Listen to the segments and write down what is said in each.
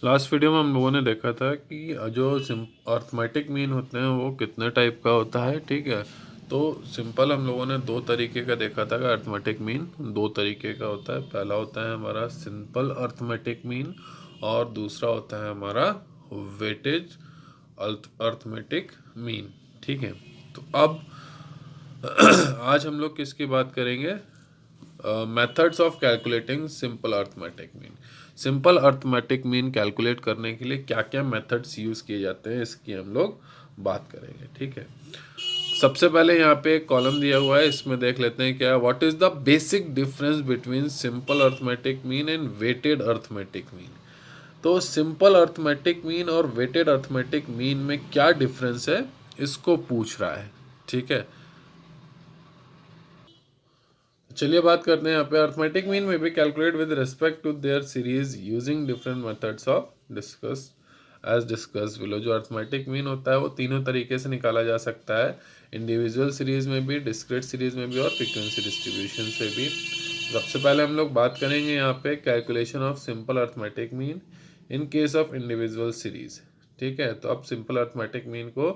Last video में हम लोगों ने देखा था कि जो अर्थमेटिक मीन होते हैं वो कितने टाइप का होता है, ठीक है। तो सिंपल हम लोगों ने दो तरीके का देखा था कि अर्थमेटिक मीन दो तरीके का होता है। पहला होता है हमारा सिंपल अर्थमेटिक मीन और दूसरा होता है हमारा वेटेज अर्थमेटिक मीन, ठीक है। तो अब आज हम लोग किसकी बात करेंगे? Methods of calculating simple arithmetic mean. Simple arithmetic mean calculate करने के लिए क्या क्या मेथड्स यूज़ किए जाते हैं इसकी हम लोग बात करेंगे, ठीक है। सबसे पहले यहाँ पे एक कॉलम दिया हुआ है, इसमें देख लेते हैं क्या what is the basic difference between simple arithmetic mean and weighted arithmetic mean. तो सिंपल अर्थमेटिक मीन और वेटेड अर्थमेटिक मीन में क्या डिफरेंस है इसको पूछ रहा है, ठीक है। चलिए बात करते हैं यहाँ पे अर्थमेटिक मीन में भी calculate with respect to their series using different methods of discuss as discuss below. जो अर्थमेटिक मीन होता है वो तीनों तरीके से निकाला जा सकता है, इंडिविजुअल सीरीज में भी, डिस्क्रीट सीरीज में भी और फ्रीक्वेंसी डिस्ट्रीब्यूशन से भी। सबसे पहले हम लोग बात करेंगे यहाँ पे calculation of simple arithmetic mean in case of individual series, ठीक है। तो अब सिंपल अर्थमेटिक मीन को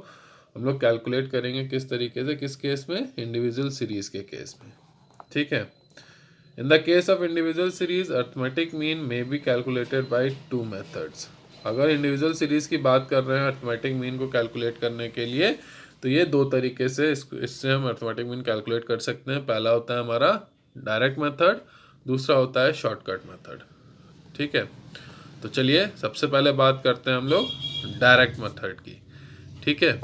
हम लोग कैलकुलेट करेंगे किस तरीके से, किस केस में? इंडिविजुअल सीरीज के केस में, ठीक है। In the case of individual series arithmetic mean may be calculated by two methods. अगर इंडिविजुअल सीरीज की बात कर रहे हैं अर्थमेटिक मीन को कैलकुलेट करने के लिए, तो ये दो तरीके से इससे हम अर्थमेटिक मीन कैलकुलेट कर सकते हैं। पहला होता है हमारा डायरेक्ट मेथड, दूसरा होता है शॉर्टकट मेथड, ठीक है। तो चलिए सबसे पहले बात करते हैं हम लोग डायरेक्ट मेथड की, ठीक है।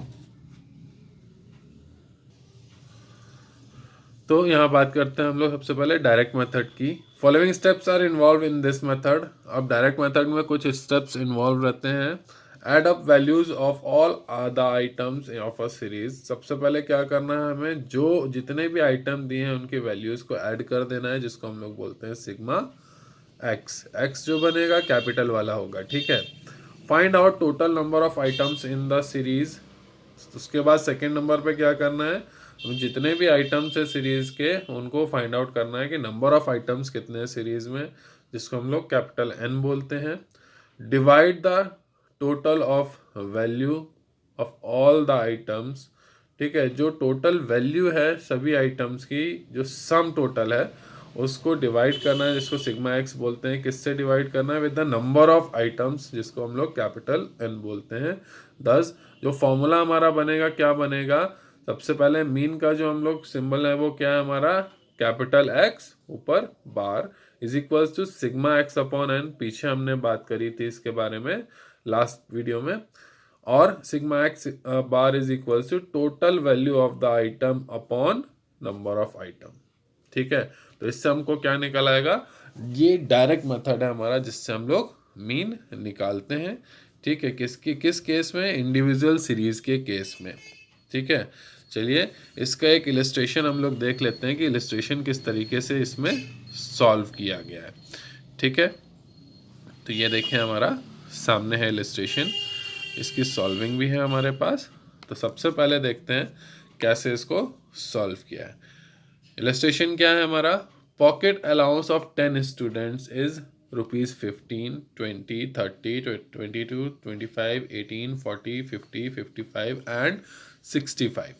तो यहाँ बात करते हैं हम लोग सबसे पहले डायरेक्ट मेथड की। Following steps are involve in this method. अब डायरेक्ट मेथड में कुछ स्टेप्स इन्वॉल्व रहते हैं। Add up values of all the items of a series. सबसे पहले क्या करना है हमें, जो जितने भी आइटम दिए हैं उनके वैल्यूज को ऐड कर देना है, जिसको हम लोग बोलते हैं सिग्मा एक्स। एक्स जो बनेगा कैपिटल वाला होगा, ठीक है। Find out total number of items in the series. उसके बाद सेकेंड नंबर पे क्या करना है, जितने भी आइटम्स है सीरीज के उनको फाइंड आउट करना है कि नंबर ऑफ आइटम्स कितने हैं सीरीज में, जिसको हम लोग कैपिटल एन बोलते हैं। Divide the total of value of all the items, ठीक है। जो टोटल वैल्यू है सभी आइटम्स की, जो सम टोटल है उसको डिवाइड करना है, जिसको सिग्मा एक्स बोलते हैं। किससे डिवाइड करना है? With the number of items, जिसको हम लोग कैपिटल एन बोलते हैं। 10। जो फॉर्मूला हमारा बनेगा क्या बनेगा? सबसे पहले मीन का जो हम लोग सिंबल है वो क्या है हमारा? कैपिटल एक्स ऊपर bar is equals to sigma X upon N. पीछे हमने बात करी थी इसके बारे में लास्ट वीडियो में। और sigma X bar is equals to total value of the item upon number of item, ठीक है। तो इससे हमको क्या निकल आएगा? ये डायरेक्ट मेथड है हमारा जिससे हम लोग मीन निकालते हैं, ठीक है। किस केस में? इंडिविजुअल सीरीज के केस में, ठीक है। चलिए इसका एक इलस्ट्रेशन हम लोग देख लेते हैं कि इलस्ट्रेशन किस तरीके से इसमें सॉल्व किया गया है, ठीक है। तो ये देखें हमारा सामने है इलस्ट्रेशन, इसकी सॉल्विंग भी है हमारे पास। तो सबसे पहले देखते हैं कैसे इसको सॉल्व किया है। इलस्ट्रेशन क्या है हमारा? Pocket allowance of 10 students is rupees 15, 20, 30, 22, 25, 18, 40, 50, 55 and 65।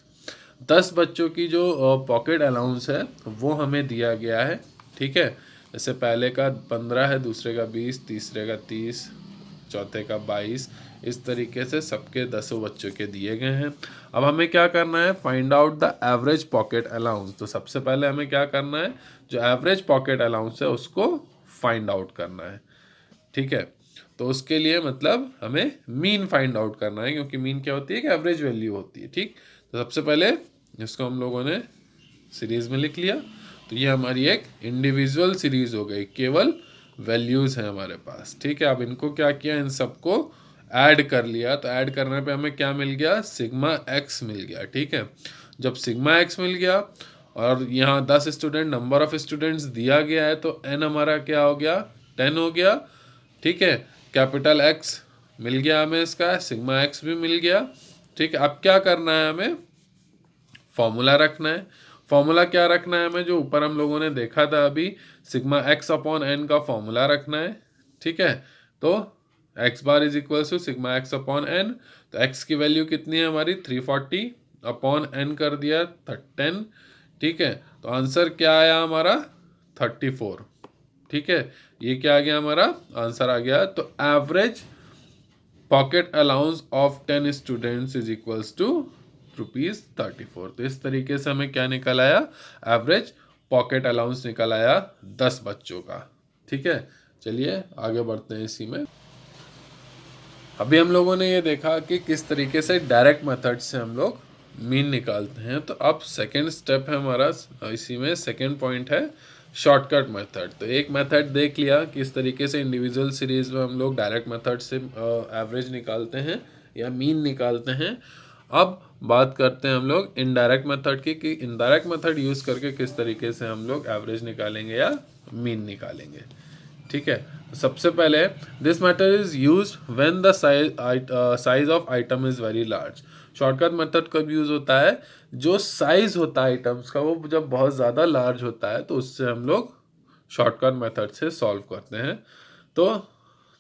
10 बच्चों की जो पॉकेट अलाउंस है वो हमें दिया गया है, ठीक है। जैसे पहले का 15 है, दूसरे का 20, तीसरे का 30, चौथे का 22। इस तरीके से सबके 10 बच्चों के दिए गए हैं। अब हमें क्या करना है? Find out the average pocket allowance. तो सबसे पहले हमें क्या करना है? जो एवरेज पॉकेट अलाउंस है उसको फाइंड आउट करना है, ठीक है। तो उसके लिए मतलब हमें मीन फाइंड आउट करना है, क्योंकि मीन क्या होती है? कि एवरेज वैल्यू होती है, ठीक। तो सबसे पहले इसको हम लोगों ने सीरीज में लिख लिया। तो ये हमारी एक इंडिविजुअल सीरीज हो गई, केवल वैल्यूज हैं हमारे पास, ठीक है। अब इनको क्या किया? इन सबको ऐड कर लिया। तो ऐड करने पे हमें क्या मिल गया? सिग्मा एक्स मिल गया, ठीक है। जब सिग्मा एक्स मिल गया और यहाँ 10 स्टूडेंट, नंबर ऑफ स्टूडेंट्स दिया गया है, तो एन हमारा क्या हो गया? 10 हो गया, ठीक है। कैपिटल एक्स मिल गया हमें, इसका सिग्मा एक्स भी मिल गया, ठीक है। अब क्या करना है हमें? फॉर्मूला रखना है। फॉर्मूला क्या रखना है हमें? जो ऊपर हम लोगों ने देखा था अभी, सिग्मा एक्स अपॉन एन का फॉर्मूला रखना है, ठीक है। तो X bar is equal to sigma X upon N. तो एक्स की वैल्यू कितनी है हमारी 340 अपॉन एन कर दिया 10। ठीक है, तो आंसर क्या आया हमारा 34। ठीक है, ये क्या आ गया हमारा आंसर आ गया। तो average pocket allowance of 10 students is equals to ₹34। तो इस तरीके से हमें क्या निकल आया, एवरेज पॉकेट अलाउंस निकल आया 10 बच्चों का। ठीक है, चलिए आगे बढ़ते हैं इसी में। अभी हम लोगों ने ये देखा कि किस तरीके से डायरेक्ट मेथड से हम लोग मीन निकालते हैं। तो अब सेकेंड स्टेप है हमारा, इसी में सेकेंड पॉइंट है शॉर्टकट मेथड। तो एक मेथड देख लिया किस तरीके से इंडिविजुअल सीरीज में हम लोग डायरेक्ट मेथड से एवरेज निकालते हैं या मीन निकालते हैं। अब बात करते हैं हम लोग इनडायरेक्ट मेथड की, कि इनडायरेक्ट मेथड यूज़ करके किस तरीके से हम लोग एवरेज निकालेंगे या मीन निकालेंगे। ठीक है, सबसे पहले this method is use when the size of item is very large. Shortcut method कब यूज होता है, जो साइज होता है आइटम्स का वो जब बहुत ज़्यादा लार्ज होता है तो उससे हम लोग शॉर्टकट मेथड से सॉल्व करते हैं। तो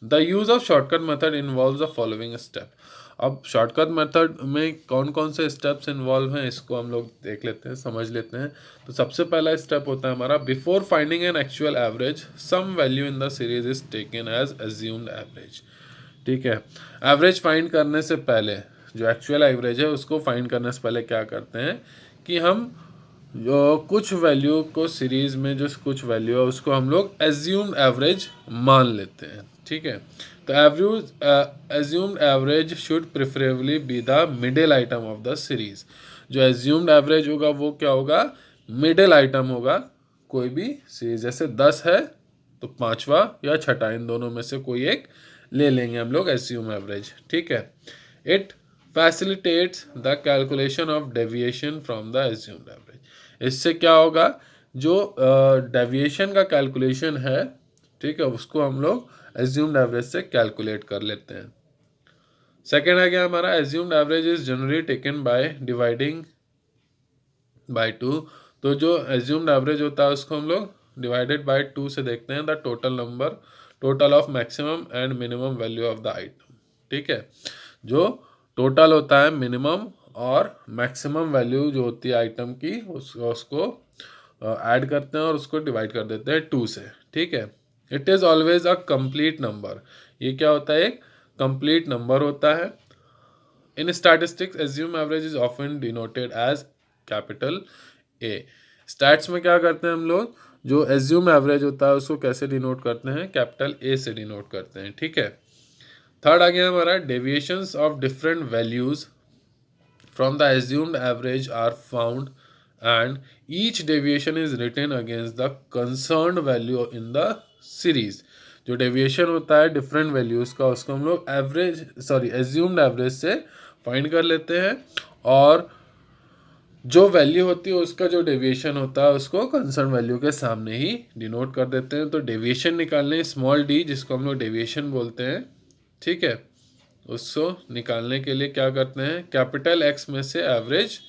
the use of shortcut method involve the following step. अब शॉर्टकट मेथड में कौन कौन से स्टेप्स इन्वॉल्व हैं इसको हम लोग देख लेते हैं, समझ लेते हैं। तो सबसे पहला स्टेप होता है हमारा, before finding an actual average some value in the series is taken as assumed average. ठीक है, एवरेज फाइंड करने से पहले, जो एक्चुअल एवरेज है उसको फाइंड करने से पहले क्या करते हैं कि हम जो कुछ वैल्यू को सीरीज में जो कुछ वैल्यू है उसको हम लोग एज्यूम्ड एवरेज मान लेते हैं। ठीक है, तो average assumed average should preferably be the middle item of the series. जो एज्यूम्ड एवरेज होगा वो क्या होगा, मिडिल आइटम होगा कोई भी सीरीज। जैसे 10 है तो पांचवा या छठा इन दोनों में से कोई एक ले लेंगे हम लोग एज्यूम एवरेज। ठीक है, it facilitates the calculation of deviation from the assumed average. इससे क्या होगा, जो डेविएशन का कैलकुलेशन है, ठीक है, उसको हम लोग एज्यूम्ड एवरेज से कैलकुलेट कर लेते हैं। सेकेंड आ गया हमारा, assumed average is generally taken by dividing by 2। तो जो एज्यूम्ड एवरेज होता है उसको हम लोग डिवाइडेड बाय 2 से देखते हैं the total of maximum and minimum value of the item. ठीक है, जो टोटल होता है मिनिमम और मैक्सिमम वैल्यू जो होती है आइटम की उसको ऐड करते हैं और उसको डिवाइड कर देते हैं 2 से। ठीक है, it is always a complete number. ये क्या होता है, एक कंप्लीट नंबर होता है। In statistics assume average is often denoted as capital A. Stats में क्या करते हैं हम लोग, जो एज्यूम एवरेज होता है उसको कैसे डिनोट करते हैं, कैपिटल ए से डिनोट करते हैं। ठीक है, थर्ड आ गया हमारा, deviations of different values from the assumed average are found and each deviation is written against the concerned value in the series. जो डेविएशन होता है डिफरेंट वैल्यूज का उसको हम लोग एज्यूम्ड एवरेज से फाइंड कर लेते हैं, और जो वैल्यू होती है उसका जो डेविएशन होता है उसको कंसर्न वैल्यू के सामने ही डिनोट कर देते हैं। तो डेविएशन निकालने स्मॉल डी, जिसको हम लोग डेविएशन बोलते हैं, ठीक है, उसको निकालने के लिए क्या करते हैं, कैपिटल एक्स में से एवरेज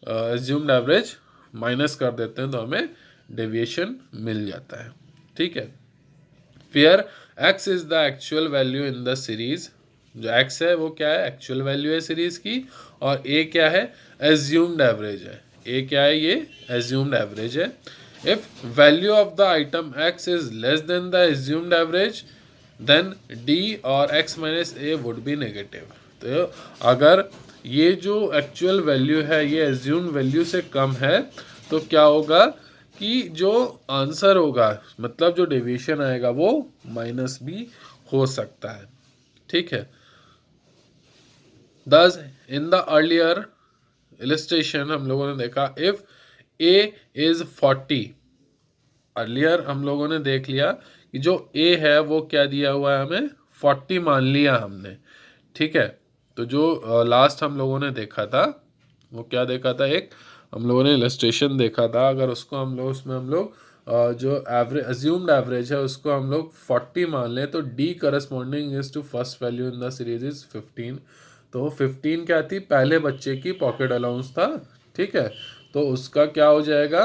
एज्यूम्ड एवरेज माइनस कर देते हैं तो हमें डेविएशन मिल जाता है। ठीक है, फिर x is the actual value in the series. जो एक्स है वो क्या है, एक्चुअल वैल्यू है सीरीज की, और ए क्या है, एज्यूम्ड एवरेज है। ए क्या है, ये एज्यूम्ड एवरेज है। If value of the item X is less than the assumed average then D और X minus A would be negative. तो अगर ये जो एक्चुअल वैल्यू है ये एज्यूम्ड वैल्यू से कम है तो क्या होगा कि जो आंसर होगा, मतलब जो डेविएशन आएगा वो माइनस भी हो सकता है। ठीक है, दस इन द अर्लियर इलस्ट्रेशन हम लोगों ने देखा, इफ ए इज 40, अर्लियर हम लोगों ने देख लिया कि जो ए है वो क्या दिया हुआ है, हमें 40 मान लिया हमने। ठीक है, तो जो लास्ट हम लोगों ने देखा था वो क्या देखा था, एक हम लोगों ने इलस्ट्रेशन देखा था। अगर उसको हम लोग उसमें हम लोग जो एवरेज अज्यूम्ड एवरेज है उसको हम लोग 40 मान लें तो D corresponding is to first value in the series is 15। तो 15 क्या थी, पहले बच्चे की पॉकेट अलाउंस था। ठीक है, तो उसका क्या हो जाएगा,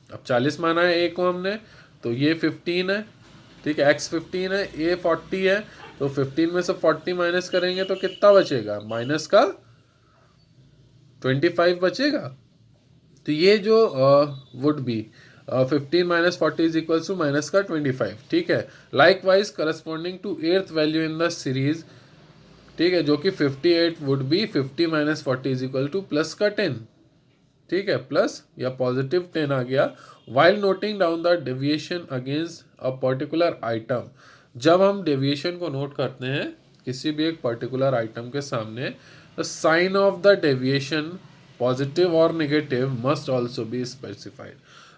अब 40 माना है ए को हमने, तो ये 15 है। ठीक है, एक्स 15 है, ए 40 है, तो 15 में से 40 माइनस करेंगे तो कितना बचेगा, माइनस का 25 बचेगा। तो ये जो would be 15 minus 40 is equal to minus का 25, ठीक है। Likewise corresponding to eighth value in the series, ठीक है, जो कि 58 would be 50 minus 40 is equal to plus का 10, ठीक है, प्लस या पॉजिटिव 10 आ गया। While noting down the deviation against a particular item, जब हम डेविएशन को नोट करते हैं किसी भी एक पर्टिकुलर आइटम के सामने, the sign of the deviation positive और negative must also be specified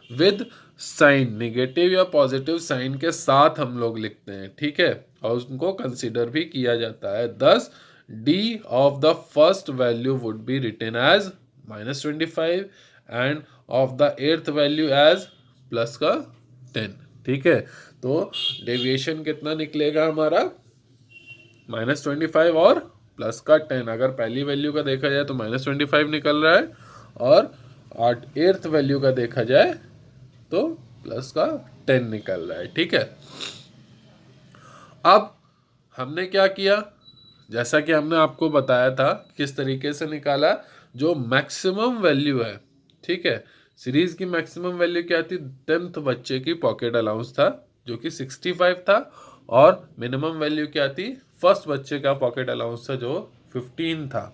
with sign, negative या पॉजिटिव साइन के साथ हम लोग लिखते हैं, ठीक है, और उनको कंसिडर भी किया जाता है। दस D of the first value would be written as -25 and of the eighth value as plus का 10, ठीक है। तो डेविएशन कितना निकलेगा हमारा, -25 और प्लस का 10। अगर पहली वैल्यू का देखा जाए तो -25 निकल रहा है, और एर्थ वैल्यू का देखा जाए तो प्लस का 10 निकल रहा है, ठीक है। अब हमने क्या किया, जैसा कि हमने आपको बताया था किस तरीके से निकाला, जो मैक्सिमम वैल्यू है, ठीक है, सीरीज की मैक्सिमम वैल्यू क्या थी, 10th बच्चे की पॉकेट अलाउंस था जो कि 65 था, और मिनिमम वैल्यू क्या थी, फर्स्ट बच्चे का पॉकेट अलाउंस था जो 15 था,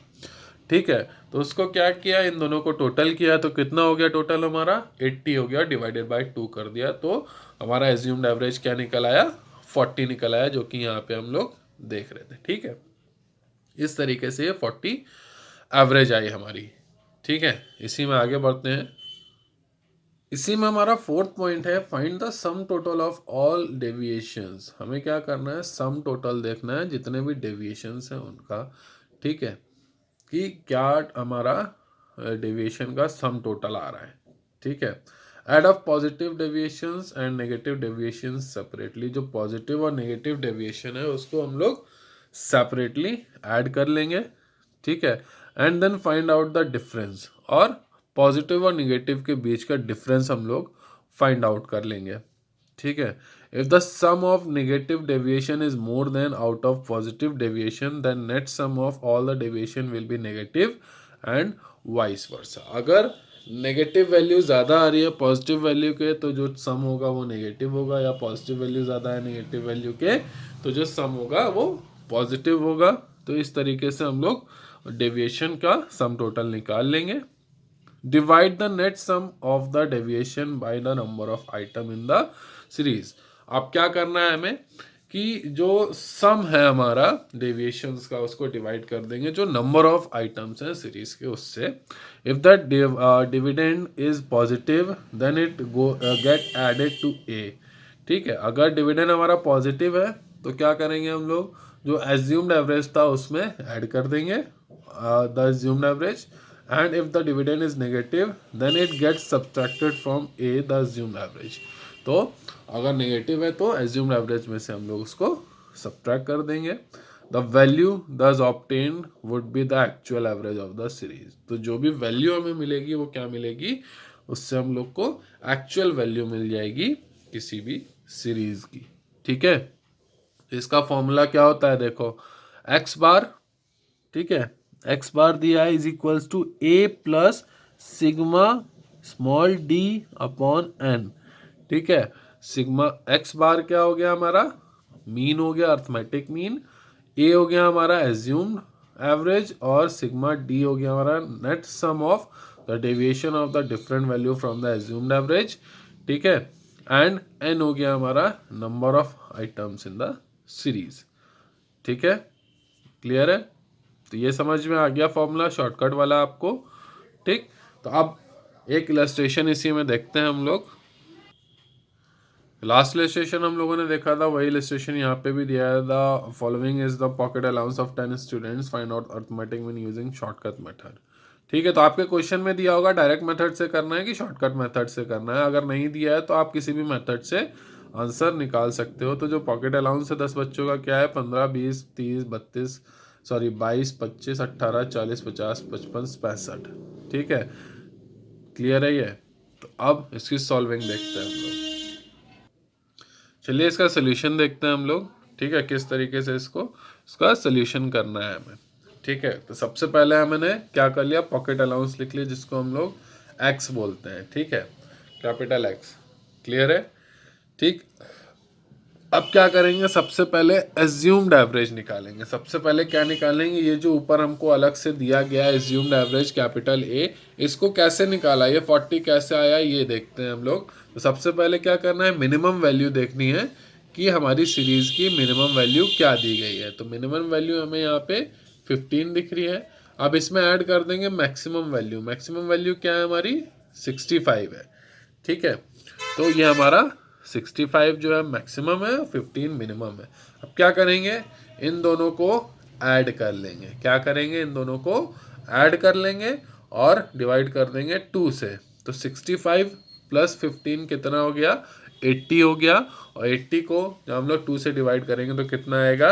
ठीक है। तो उसको क्या किया, इन दोनों को टोटल किया तो कितना हो गया, टोटल हमारा 80 हो गया, डिवाइडेड बाय 2 कर दिया, तो हमारा एज्यूम्ड एवरेज क्या निकल आया, 40 निकल आया, जो कि यहाँ पे हम लोग देख रहे थे, ठीक है। इस तरीके से ये 40 एवरेज आई हमारी, ठीक है। इसी में आगे बढ़ते हैं। इसी में हमारा फोर्थ पॉइंट है, find the sum total of all deviations. हमें क्या करना है, सम टोटल देखना है जितने भी डेविएशंस हैं उनका, ठीक है, कि क्या हमारा डेविएशन का सम टोटल आ रहा है, ठीक है। Add of positive deviations and negative deviations separately, जो पॉजिटिव और नेगेटिव डेविएशन है उसको हम लोग सेपरेटली ऐड कर लेंगे, ठीक है। And then find out the difference, और पॉजिटिव और निगेटिव के बीच का डिफरेंस हम लोग फाइंड आउट कर लेंगे, ठीक है। If the sum of negative deviation is more than out of positive deviation, then net sum of all the deviation will be negative and vice versa. अगर नेगेटिव वैल्यू ज़्यादा आ रही है पॉजिटिव वैल्यू के, तो जो सम होगा वो नेगेटिव होगा, या पॉजिटिव वैल्यू ज़्यादा है नेगेटिव वैल्यू के, तो जो सम होगा वो पॉजिटिव होगा। तो इस तरीके से हम लोग डेविएशन का सम टोटल निकाल लेंगे। Divide the net sum of the deviation by the number of item in the series. अब क्या करना है हमें, कि जो सम है हमारा डेविएशंस का उसको डिवाइड कर देंगे जो नंबर ऑफ आइटम्स हैं सीरीज के उससे। If the dividend is positive then it get added to A, ठीक है। अगर डिविडेंड हमारा पॉजिटिव है तो क्या करेंगे हम लोग, जो एज्यूम्ड एवरेज था उसमें ऐड कर देंगे the assumed average, and if the dividend is negative then it gets subtracted from a the assumed average. तो अगर नेगेटिव है तो एज्यूम्ड एवरेज में से हम लोग उसको सब्ट्रैक्ट कर देंगे। द वैल्यू दस obtained would be the actual average of the series. तो जो भी वैल्यू हमें मिलेगी वो क्या मिलेगी, उससे हम लोग को एक्चुअल वैल्यू मिल जाएगी किसी भी सीरीज की, ठीक है। इसका फॉर्मूला क्या होता है, देखो एक्स बार, ठीक है, एक्स बार दिया है is equals to A plus sigma small D upon N, ठीक है। सिग्मा एक्स बार क्या हो गया हमारा, मीन हो गया, अर्थमेटिक मीन, ए हो गया हमारा एज्यूम्ड एवरेज, और सिग्मा डी हो गया हमारा net sum of the deviation of the different value from the assumed average, ठीक है। एंड एन हो गया हमारा number of items in the series, ठीक है। क्लियर है, तो ये समझ में आ गया फॉर्मूला शॉर्टकट वाला आपको, ठीक। तो अब एक इलस्ट्रेशन इसी में देखते हैं हम लोग। लास्ट इलस्ट्रेशन हम लोगों ने देखा था, वही इलस्ट्रेशन यहाँ पे भी दिया है। The following is the pocket allowance of 10 students, find out arithmetic mean using shortcut method, ठीक है। तो आपके क्वेश्चन में दिया होगा डायरेक्ट मेथड से करना है कि शॉर्टकट मेथड से करना है। अगर नहीं दिया है तो आप किसी भी मेथड से आंसर निकाल सकते हो। तो जो पॉकेट अलाउंस है 10 बच्चों का क्या है, 15, 20, 30, 32, सॉरी 22, 25, 18, 40, 50, 55, 65, ठीक है। क्लियर है ये। तो अब इसकी सॉल्विंग देखते हैं हम लोग। चलिए इसका सोल्यूशन देखते हैं हम लोग, ठीक है, किस तरीके से इसका सोल्यूशन करना है हमें। ठीक है, तो सबसे पहले हमने क्या कर लिया, पॉकेट अलाउंस लिख लिया जिसको हम लोग एक्स बोलते हैं। ठीक है, कैपिटल एक्स। क्लियर है? ठीक, अब क्या करेंगे, सबसे पहले एज्यूम्ड एवरेज निकालेंगे। सबसे पहले क्या निकालेंगे, ये जो ऊपर हमको अलग से दिया गया है एज्यूम्ड एवरेज कैपिटल ए, इसको कैसे निकाला, ये 40 कैसे आया ये देखते हैं हम लोग। तो सबसे पहले क्या करना है, मिनिमम वैल्यू देखनी है कि हमारी सीरीज की मिनिमम वैल्यू क्या दी गई है। तो मिनिमम वैल्यू हमें यहाँ पे 15 दिख रही है। अब इसमें ऐड कर देंगे मैक्सिमम वैल्यू। मैक्सिमम वैल्यू क्या है हमारी, 65 है। ठीक है, तो ये हमारा 65 जो है मैक्सिमम है, 15 मिनिमम है। अब क्या करेंगे, इन दोनों को ऐड कर लेंगे। क्या करेंगे, इन दोनों को ऐड कर लेंगे और डिवाइड कर देंगे 2 से। तो 65 प्लस 15 कितना हो गया, 80 हो गया। और 80 को जब हम लोग 2 से डिवाइड करेंगे तो कितना आएगा,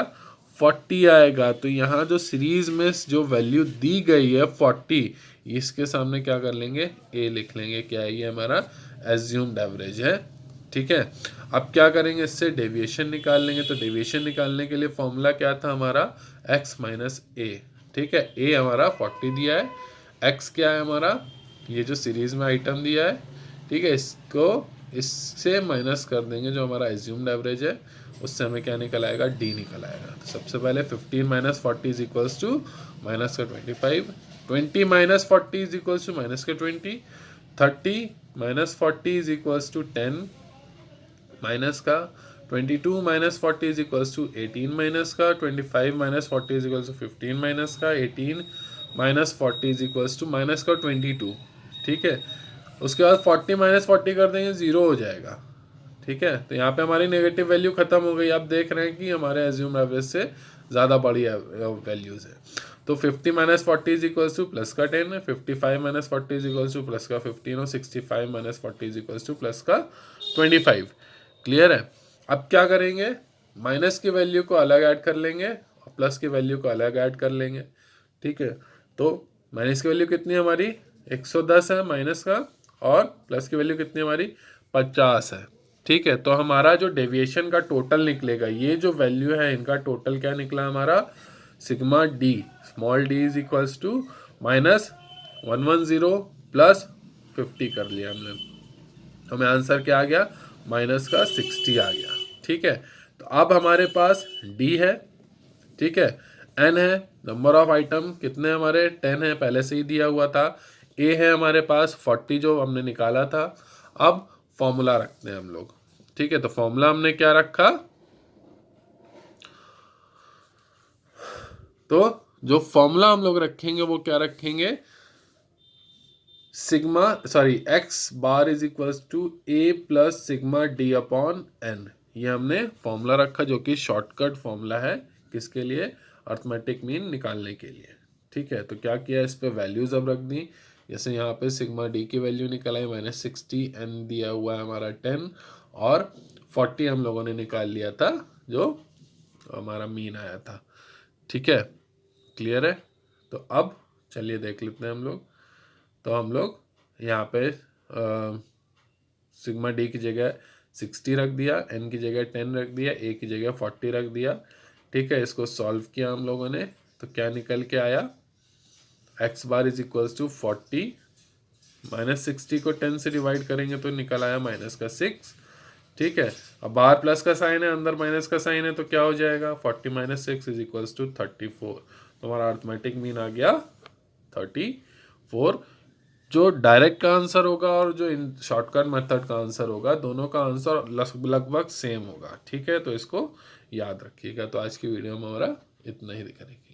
40 आएगा। तो यहाँ जो सीरीज में जो वैल्यू दी गई है 40, इसके सामने क्या कर लेंगे, ए लिख लेंगे। क्या है, ये हमारा एज्यूम्ड एवरेज है। ठीक है, अब क्या करेंगे, इससे डेविएशन निकाल लेंगे। तो डेविएशन निकालने के लिए फॉर्मूला क्या था हमारा, x माइनस ए। ठीक है, ए हमारा 40 दिया है, x क्या है हमारा, ये जो सीरीज में आइटम दिया है। ठीक है, इसको इससे माइनस कर देंगे जो हमारा एज्यूम्ड एवरेज है, उससे हमें क्या निकल आएगा, डी निकल आएगा। तो सबसे पहले 15 minus 40 is equals to minus का 25, 20 minus 40 is equals to minus का 20, 30 minus 40 is equals to 10 minus का 22 minus 40 is equals to 18 minus का 25 minus 40 is equals to 15 minus का 18 minus 40 is equals to minus का 22। ठीक है, उसके बाद 40 माइनस 40 कर देंगे, 0 हो जाएगा। ठीक है, तो यहाँ पे हमारी नेगेटिव वैल्यू खत्म हो गई। आप देख रहे हैं कि हमारे एज्यूम एवरेज से ज़्यादा बड़ी वैल्यूज है। तो 50 minus 40 is equals to plus का 10, 55 minus 40 is equals to plus का 15 और 65 minus 40 is equals to plus का 25। क्लियर है? अब क्या करेंगे, माइनस की वैल्यू को अलग ऐड कर लेंगे और प्लस की वैल्यू को अलग ऐड कर लेंगे। ठीक है, तो माइनस की वैल्यू कितनी है हमारी, 110 है माइनस का, और प्लस की वैल्यू कितनी है हमारी, 50 है। ठीक है, तो हमारा जो डेविएशन का टोटल निकलेगा, ये जो वैल्यू है इनका टोटल क्या निकला हमारा, sigma D, small D is equals to minus 110 plus 50 कर लिया हमने। हमें आंसर क्या आ गया, माइनस का 60 आ गया। ठीक है, तो अब हमारे पास डी है। ठीक है, एन है, नंबर ऑफ आइटम कितने हमारे 10 है, पहले से ही दिया हुआ था। ए है हमारे पास 40 जो हमने निकाला था। अब फॉर्मूला रखते हैं हम लोग। ठीक है, तो फॉर्मूला हमने क्या रखा, तो जो फॉर्मूला हम लोग रखेंगे वो क्या रखेंगे, sigma X bar is equals to A plus sigma D upon N. ये हमने फॉर्मूला रखा जो कि शॉर्टकट फॉर्मूला है, किसके लिए, अर्थमेटिक मीन निकालने के लिए। ठीक है, तो क्या किया, इस पे वैल्यूज अब रख दी। जैसे यहाँ पे सिग्मा डी की वैल्यू निकल आई -60, एन दिया हुआ है हमारा 10, और 40 हम लोगों ने निकाल लिया था जो हमारा मीन आया था। ठीक है, क्लियर है? तो अब चलिए देख लेते हैं हम लोग। तो हम लोग यहाँ पे सिग्मा डी की जगह 60 रख दिया, एन की जगह 10 रख दिया, ए की जगह 40 रख दिया। ठीक है, इसको सॉल्व किया हम लोगों ने, तो क्या निकल के आया, X bar is equals to 40 minus 60 को 10 से डिवाइड करेंगे तो निकल आया माइनस का 6। ठीक है, अब बाहर प्लस का साइन है, अंदर माइनस का साइन है, तो क्या हो जाएगा, 40 माइनस 6 इज इक्वल्स टू 34। तो हमारा अर्थमेटिक मीन आ गया 34। जो डायरेक्ट का आंसर होगा और जो शॉर्टकट मेथड का आंसर होगा, दोनों का आंसर लगभग सेम होगा। ठीक है, तो इसको याद रखिएगा। तो आज की वीडियो में हमारा इतना ही दिखेगा।